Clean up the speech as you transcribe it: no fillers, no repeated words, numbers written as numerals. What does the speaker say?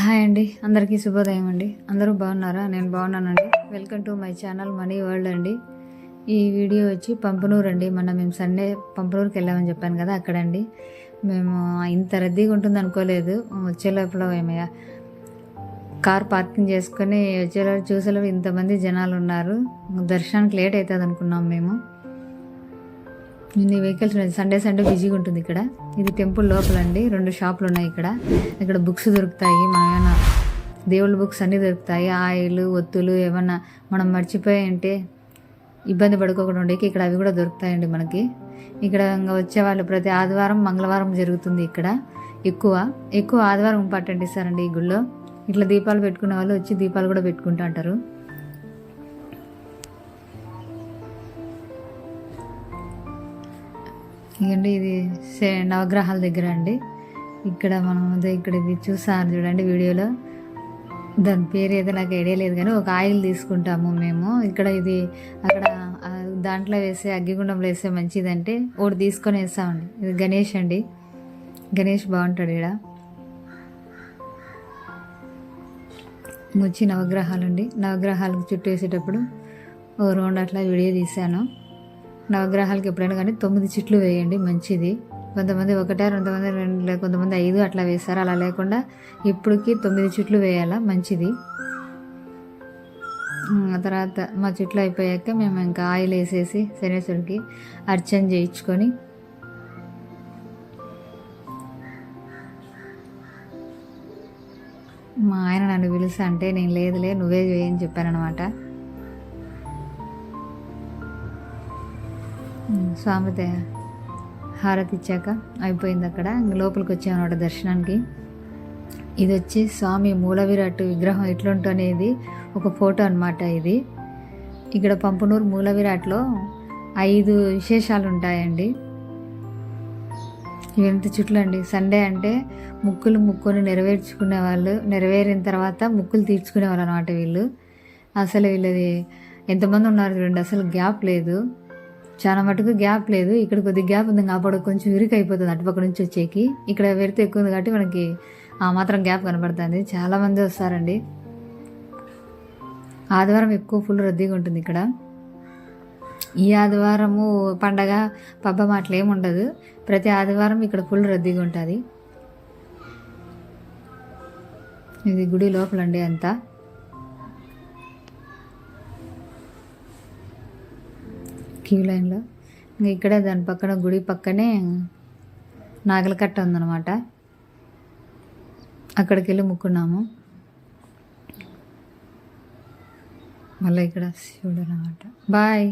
Hi అండి, అందరికీ శుభోదయం అండి. అందరూ బాగున్నారా? నేను బాగున్నానండి. Welcome to my channel money world అండి. ఈ వీడియో వచ్చి పంపనూరు అండి. మేము సండే పంపనూరుకి వెళ్ళామని చెప్పాను కదా, అక్కడండి. మేము ఇంత రద్దీగా ఉంటుంది అనుకోలేదు. వచ్చే లోపల ఏమయ్యా కార్ పార్కింగ్ చేసుకొని వచ్చేలోపు చూసేలోపు ఇంతమంది జనాలు ఉన్నారు. దర్శనానికి లేట్ అవుతుంది అనుకున్నాం మేము. ఇన్ని వెహికల్స్ సండే బిజీగా ఉంటుంది ఇక్కడ. ఇది టెంపుల్ లోపలండి. 2 షాపులు ఉన్నాయి ఇక్కడ బుక్స్ దొరుకుతాయి. మనం ఏమైనా దేవుళ్ళ బుక్స్ అన్నీ దొరుకుతాయి. ఆయిల్, ఒత్తులు ఏమన్నా మనం మర్చిపోయి ఉంటే ఇబ్బంది పడుకోకుండా ఉండేకి ఇక్కడ అవి కూడా దొరుకుతాయండి మనకి. ఇక్కడ ఇంకా వచ్చేవాళ్ళు ప్రతి ఆదివారం, మంగళవారం జరుగుతుంది ఇక్కడ. ఎక్కువ ఆదివారం ఇంపార్టెంట్ ఇస్తారండి ఈ గుళ్ళో. ఇట్లా దీపాలు పెట్టుకునే వాళ్ళు వచ్చి దీపాలు కూడా పెట్టుకుంటూ అంటారు. ఇదండి, ఇది నవగ్రహాల దగ్గర అండి. ఇక్కడ మనం ఇక్కడ ఇది చూసాను చూడండి వీడియోలో. దాని పేరు ఏదో నాకు ఐడియా లేదు, కానీ ఒక ఆయిల్ తీసుకుంటాము మేము ఇక్కడ. ఇది అక్కడ దాంట్లో వేసే అగ్గిగుండంలో వేసే మంచిదంటే ఒకటి తీసుకొని వేస్తామండి. ఇది గణేష్ అండి. గణేష్ బాగుంటాడు ఇక్కడ. వచ్చి నవగ్రహాలు అండి. నవగ్రహాలకు చుట్టూ వేసేటప్పుడు ఓ రౌండ్ అట్లా వీడియో తీశాను. నవగ్రహాలకి ఎప్పుడైనా కానీ 9 చిట్లు వేయండి, మంచిది. కొంతమంది 1, కొంతమంది 2, కొంతమంది 5 అట్లా వేస్తారు. అలా లేకుండా ఇప్పటికి 9 చిట్లు వేయాలా, మంచిది. ఆ తర్వాత మా చిట్లు అయిపోయాక మేము ఇంకా ఆయిల్ వేసేసి శనేశ్వరికి అర్చన చేయించుకొని మా ఆయన నన్ను పిలుస్తా అంటే నేను లేదులే నువ్వే వేయని చెప్పాను అనమాట. స్వామితే హారతి ఇచ్చాక అయిపోయింది అక్కడ. లోపలికి వచ్చామన్నమాట దర్శనానికి. ఇది వచ్చి స్వామి మూల విరాట్ విగ్రహం ఎట్లుంటనేది ఒక ఫోటో అనమాట ఇది. ఇక్కడ పంపనూరు మూల విరాట్లో 5 విశేషాలు ఉంటాయండి. ఇవెంత చుట్లు అండి. సండే అంటే ముక్కుని నెరవేర్చుకునే వాళ్ళు, నెరవేరిన తర్వాత ముక్కులు తీర్చుకునే వాళ్ళు అనమాట వీళ్ళు. అసలు వీళ్ళది ఎంతమంది ఉన్నారు చూడండి, అసలు గ్యాప్ లేదు. చాలా మటుకు గ్యాప్ లేదు. ఇక్కడ కొద్దిగా గ్యాప్ ఉంది, అప్పుడు కొంచెం ఇరుకు అయిపోతుంది అటుపక్క నుంచి వచ్చేకి. ఇక్కడ వెళ్తే ఎక్కువ ఉంది కాబట్టి మనకి ఆ మాత్రం గ్యాప్ కనబడుతుంది. చాలామంది వస్తారండి. ఆదివారం ఎక్కువ ఫుల్ రద్దీగా ఉంటుంది ఇక్కడ. ఈ ఆదివారము పండగ పబ్బం అట్లా ఏమి ఉండదు. ప్రతి ఆదివారం ఇక్కడ ఫుల్ రద్దీగా ఉంటుంది. ఇది గుడి లోపలండి అంతా. క్యూ లైన్లో ఇంకా ఇక్కడే దాని పక్కన గుడి పక్కనే నాగలకట్ట ఉందన్నమాట. అక్కడికి వెళ్ళి ముక్కున్నాము. మళ్ళీ ఇక్కడ శివుడు అన్నమాట. బాయ్.